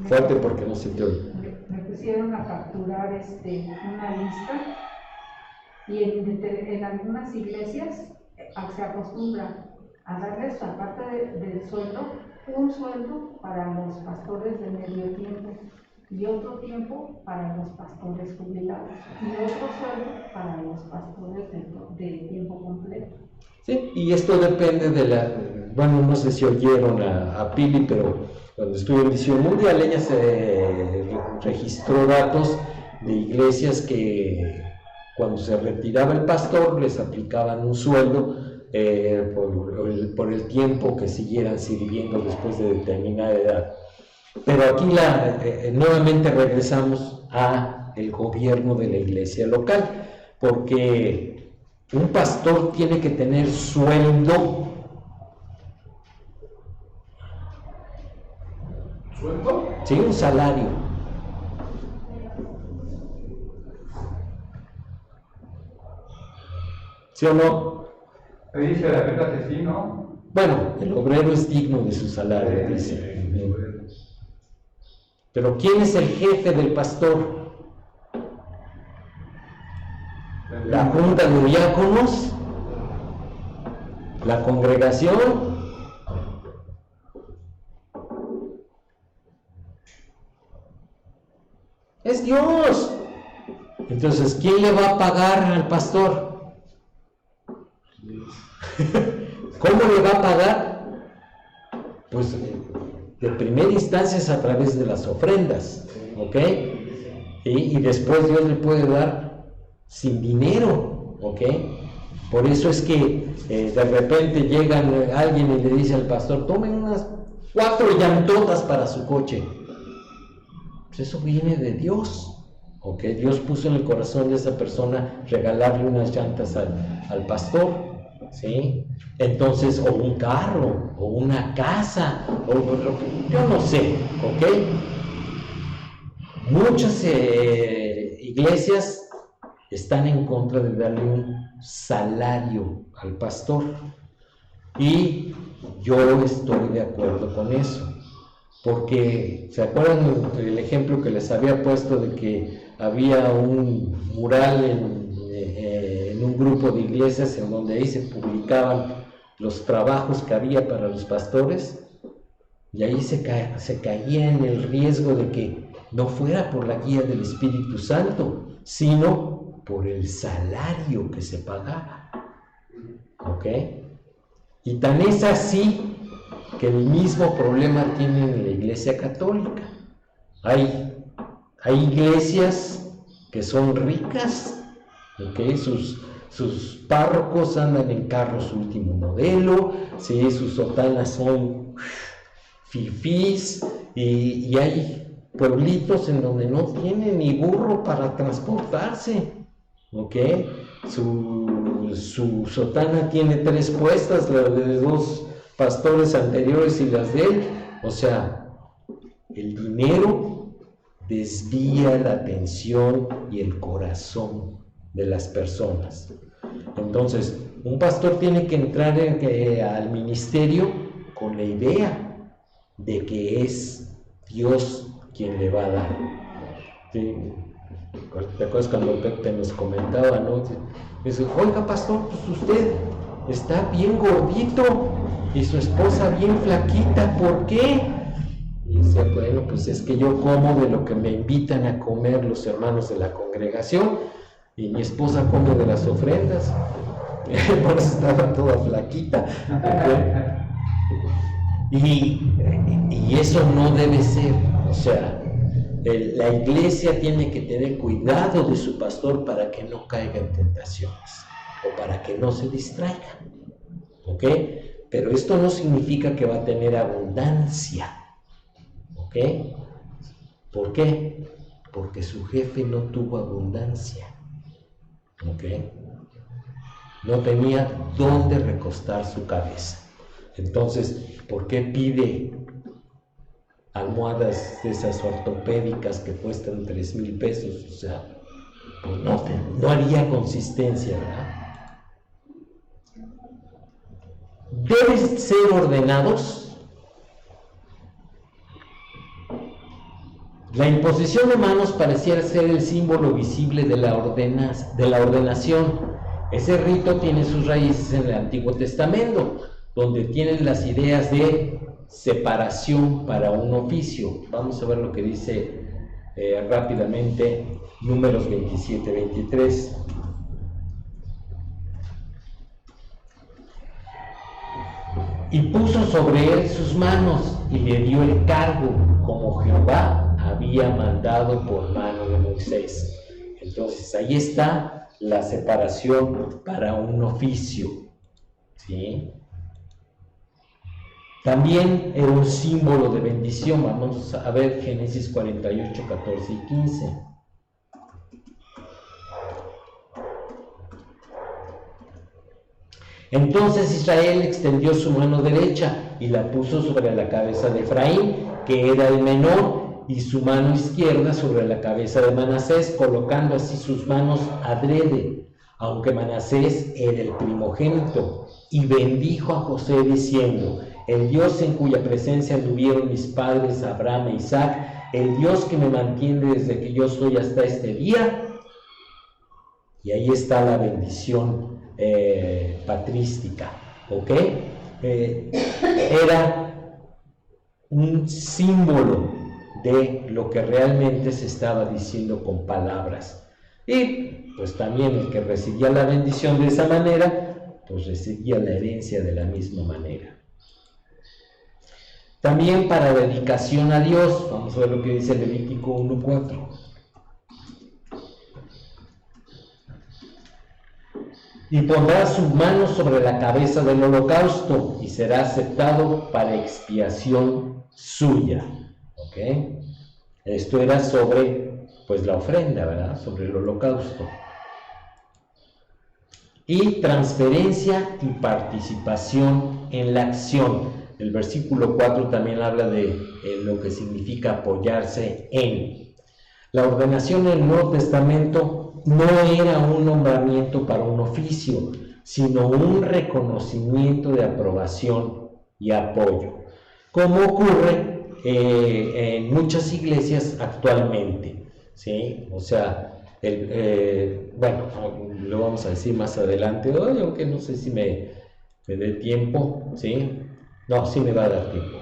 Fuerte porque no se te oye. me pusieron a capturar una lista, y en algunas iglesias se acostumbra a darles, aparte del sueldo, un sueldo para los pastores de medio tiempo y otro tiempo para los pastores jubilados y otro sueldo para los pastores de tiempo completo. Sí, y esto depende bueno, no sé si oyeron a Pili, pero cuando estuve en Visión Mundial, ella se registró datos de iglesias que Cuando se retiraba el pastor, les aplicaban un sueldo por el tiempo que siguieran sirviendo después de determinada edad. Pero aquí nuevamente regresamos a el gobierno de la iglesia local, porque un pastor tiene que tener sueldo. ¿Sueldo? Sí, un salario. ¿Sí o no? Ahí dice la Biblia que sí, ¿no? Bueno, el obrero es digno de su salario, dice. Pero ¿quién es el jefe del pastor? ¿La junta de diáconos? ¿La congregación? Es Dios. Entonces, ¿quién le va a pagar al pastor? ¿Cómo le va a pagar? Pues de primera instancia es a través de las ofrendas, ¿ok? Y después Dios le puede dar sin dinero, ¿ok? Por eso es que de repente llega alguien y le dice al pastor, tomen unas 4 llantotas para su coche. Pues eso viene de Dios, ¿ok? Dios puso en el corazón de esa persona regalarle unas llantas al pastor, ¿sí? Entonces, o un carro, o una casa, o lo que yo no sé, ¿ok? Muchas iglesias están en contra de darle un salario al pastor, y yo estoy de acuerdo con eso, porque ¿se acuerdan del ejemplo que les había puesto de que había un mural en un grupo de iglesias en donde ahí se publicaban los trabajos que había para los pastores? Y ahí se caía en el riesgo de que no fuera por la guía del Espíritu Santo, sino por el salario que se pagaba, ¿ok? Y tan es así que el mismo problema tienen en la Iglesia Católica. Hay iglesias que son ricas, ¿ok? Sus párrocos andan en carros último modelo, ¿sí? Sus sotanas son fifís, y hay pueblitos en donde no tienen ni burro para transportarse, ¿ok? Su sotana tiene 3 puestas, la de 2 pastores anteriores y las de él. O sea, el dinero desvía la atención y el corazón de las personas. Entonces, un pastor tiene que entrar al ministerio con la idea de que es Dios quien le va a dar. ¿Sí? ¿Te acuerdas cuando Pepe nos comentaba, no? Dice, oiga pastor, pues usted está bien gordito y su esposa bien flaquita, ¿por qué? Y decía, bueno, pues es que yo como de lo que me invitan a comer los hermanos de la congregación, y mi esposa come de las ofrendas. Por eso estaba toda flaquita, y eso no debe ser. O sea, la iglesia tiene que tener cuidado de su pastor para que no caiga en tentaciones o para que no se distraiga, ¿ok? Pero esto no significa que va a tener abundancia, ¿ok? ¿Por qué? Porque su jefe no tuvo abundancia, ¿ok? No tenía dónde recostar su cabeza. Entonces, ¿por qué pide almohadas de esas ortopédicas que cuestan 3,000 pesos? O sea, pues no haría consistencia, ¿verdad? Deben ser ordenados. La imposición de manos pareciera ser el símbolo visible de la ordenación. Ese rito tiene sus raíces en el Antiguo Testamento, donde tienen las ideas de separación para un oficio. Vamos a ver lo que dice rápidamente Números 27-23. Y puso sobre él sus manos y le dio el cargo, como Jehová había mandado por mano de Moisés. Entonces ahí está la separación para un oficio, ¿sí? También era un símbolo de bendición. Vamos a ver Génesis 48, 14 y 15. Entonces Israel extendió su mano derecha y la puso sobre la cabeza de Efraín, que era el menor, y su mano izquierda sobre la cabeza de Manasés, colocando así sus manos adrede, aunque Manasés era el primogénito, y bendijo a José diciendo: el Dios en cuya presencia anduvieron mis padres Abraham e Isaac, el Dios que me mantiene desde que yo soy hasta este día. Y ahí está la bendición patrística, ¿ok? Era un símbolo de lo que realmente se estaba diciendo con palabras. Y pues también el que recibía la bendición de esa manera, pues recibía la herencia de la misma manera. También para dedicación a Dios, vamos a ver lo que dice Levítico 1:4. Y pondrá su mano sobre la cabeza del holocausto y será aceptado para expiación suya. ¿Ok? Esto era sobre, pues, la ofrenda, ¿verdad? Sobre el holocausto. Y transferencia y participación en la acción. El versículo 4 también habla de lo que significa apoyarse en. La ordenación en el Nuevo Testamento no era un nombramiento para un oficio, sino un reconocimiento de aprobación y apoyo, como ocurre en muchas iglesias actualmente, ¿sí? O sea, bueno, lo vamos a decir más adelante, aunque no sé si me dé tiempo, ¿sí? No, sí me va a dar tiempo.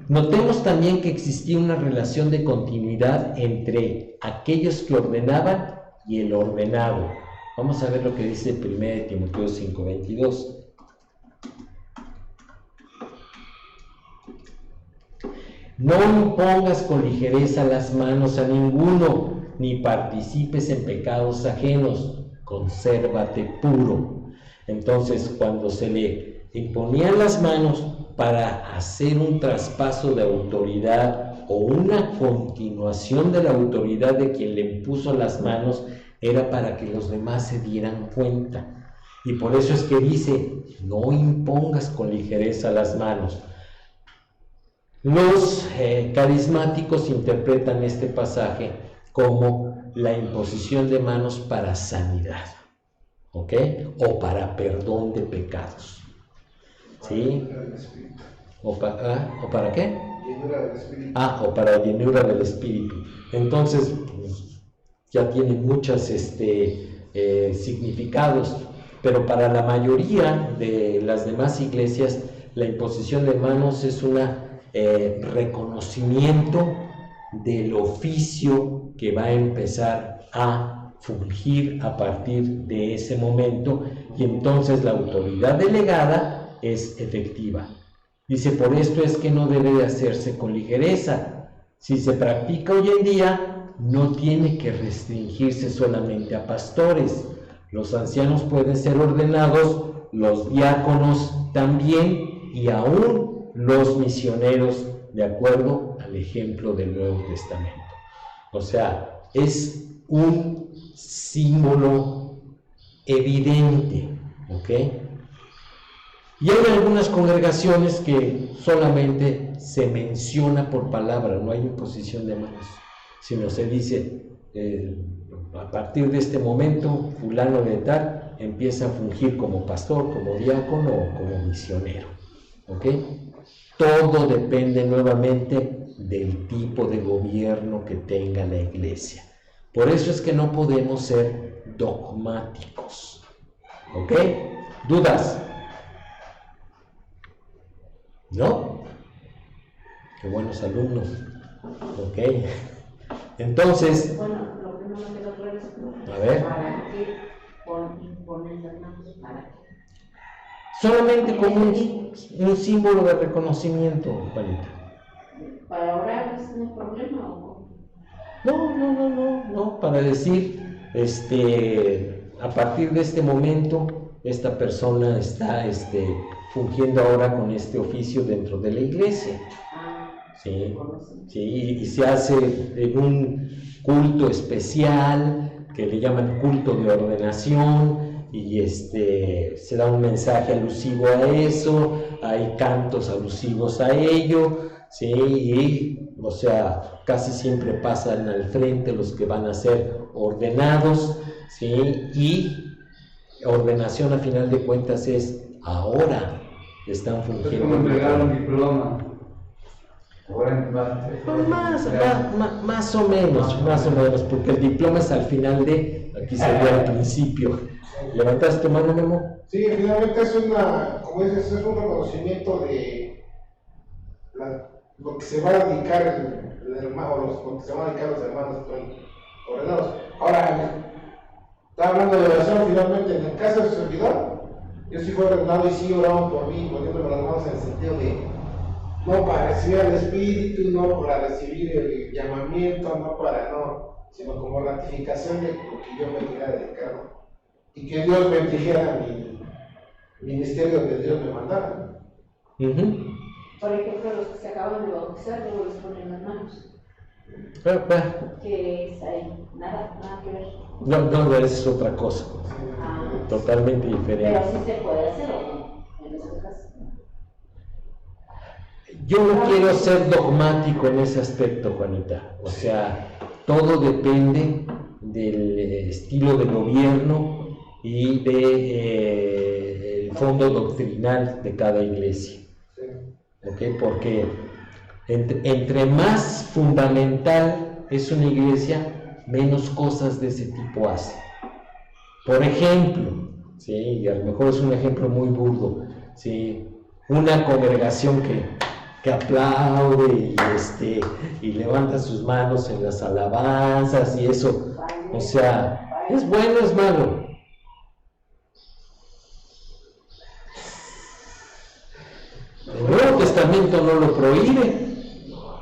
Notemos también que existía una relación de continuidad entre aquellos que ordenaban y el ordenado. Vamos a ver lo que dice 1 Timoteo 5:22. No impongas con ligereza las manos a ninguno, ni participes en pecados ajenos, consérvate puro. Entonces, cuando se le imponían las manos para hacer un traspaso de autoridad o una continuación de la autoridad de quien le impuso las manos, era para que los demás se dieran cuenta. Y por eso es que dice: no impongas con ligereza las manos. Los carismáticos interpretan este pasaje como la imposición de manos para sanidad, ¿ok? O para perdón de pecados, ¿sí? ¿O para qué? Llenura del Espíritu. O para llenura del Espíritu. Entonces, pues, ya tiene muchos significados, pero para la mayoría de las demás iglesias, la imposición de manos es un reconocimiento del oficio que va a empezar a fungir a partir de ese momento, y entonces la autoridad delegada es efectiva. Dice: por esto es que no debe de hacerse con ligereza. Si se practica hoy en día, no tiene que restringirse solamente a pastores. Los ancianos pueden ser ordenados, los diáconos también, y aún los misioneros, de acuerdo al ejemplo del Nuevo Testamento. O sea, es un símbolo evidente, ¿ok? Y hay algunas congregaciones que solamente se menciona por palabra, no hay imposición de manos, sino se dice: a partir de este momento, fulano de tal empieza a fungir como pastor, como diácono o como misionero, ¿ok? Todo depende nuevamente del tipo de gobierno que tenga la iglesia. Por eso es que no podemos ser dogmáticos, ¿ok? ¿Dudas? ¿No? Qué buenos alumnos. Ok. Entonces, Bueno, lo que no me quedó claro es a ver. ¿para qué imponen las manos? ¿Para qué? Solamente como un símbolo de reconocimiento, Juanita. ¿Para orar es un problema o No, para decir, a partir de este momento, esta persona está fungiendo ahora con este oficio dentro de la iglesia. Sí, sí, y se hace en un culto especial que le llaman culto de ordenación, y se da un mensaje alusivo a eso, hay cantos alusivos a ello, sí, y o sea, casi siempre pasan al frente los que van a ser ordenados, sí, y ordenación a final de cuentas es ahora están Es fungiendo. como entregar un diploma. Pues más o menos, porque el diploma es al final aquí sería al principio. ¿Levantaste tu mano, Memo? Sí, finalmente es como dices, es un reconocimiento de lo que se va a dedicar el hermano, lo que se van a dedicar los hermanos ordenados. Ahora, está hablando de oración, finalmente, en el caso del servidor, yo sí fui ordenado y sí oraban por mí, poniéndome las manos en el sentido de no para recibir al Espíritu, no para recibir el llamamiento, sino como ratificación de lo que yo me quería dedicar, ¿no? Y que Dios bendijera mi ministerio que Dios me mandara. Por ejemplo, los que se acaban de bautizar, luego les ponen las manos. ¿Qué es ahí? Nada que ver. No, eso es otra cosa. Totalmente diferente. Pero sí se puede hacer, ¿o no? En ese caso. Yo no quiero ser dogmático en ese aspecto, Juanita. O sea, todo depende del estilo de gobierno y del fondo doctrinal de cada iglesia. ¿Okay? Porque entre más fundamental es una iglesia, menos cosas de ese tipo hace. Por ejemplo, ¿sí? Y a lo mejor es un ejemplo muy burdo, ¿sí? Una congregación que aplaude y levanta sus manos en las alabanzas y eso, o sea, ¿es bueno o es malo? El Nuevo Testamento no lo prohíbe,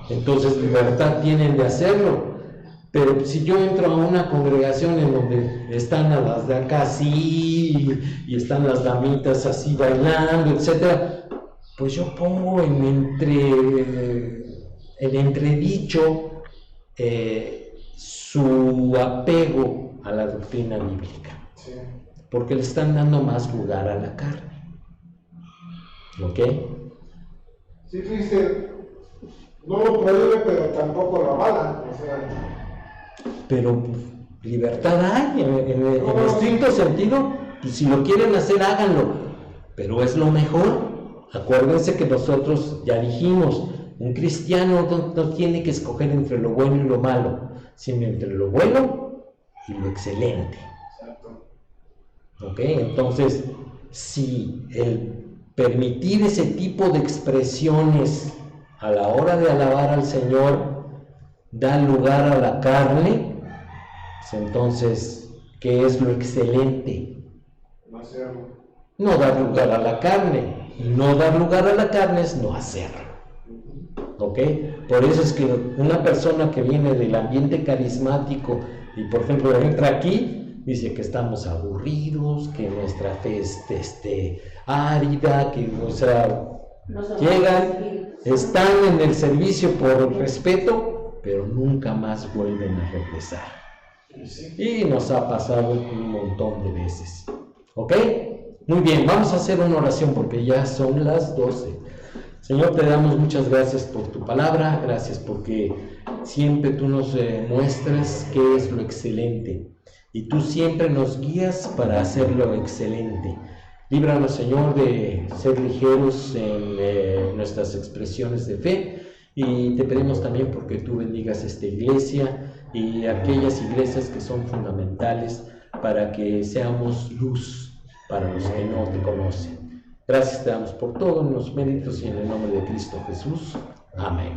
entonces libertad tienen de hacerlo. Pero si yo entro a una congregación en donde están a las de acá así y están las damitas así bailando, etcétera, pues yo pongo en entredicho su apego a la doctrina bíblica, porque le están dando más lugar a la carne. ¿Ok? Sí, tú dices, no lo prohíbe, pero tampoco lo avala. O sea, pero libertad hay, en estricto sentido, pues si lo quieren hacer, háganlo, pero es lo mejor. Acuérdense que nosotros ya dijimos, un cristiano no tiene que escoger entre lo bueno y lo malo, sino entre lo bueno y lo excelente. ¿Ok? Entonces, si el permitir ese tipo de expresiones a la hora de alabar al Señor da lugar a la carne, pues entonces, ¿qué es lo excelente? no hacerlo. No dar lugar a la carne, y no dar lugar a la carne es no hacerlo. ¿Ok? Por eso es que una persona que viene del ambiente carismático y por ejemplo entra aquí, dice que estamos aburridos, que nuestra fe es árida, que o sea, llegan, están en el servicio por respeto, pero nunca más vuelven a regresar. Y nos ha pasado un montón de veces. ¿Ok? Muy bien, vamos a hacer una oración porque ya son las 12. Señor, te damos muchas gracias por tu palabra, gracias porque siempre tú nos muestras qué es lo excelente y tú siempre nos guías para hacer lo excelente. Líbranos, Señor, de ser ligeros en nuestras expresiones de fe y te pedimos también porque tú bendigas esta iglesia y aquellas iglesias que son fundamentales para que seamos luz para los que no te conocen. Gracias te damos por todo en los méritos y en el nombre de Cristo Jesús. Amén.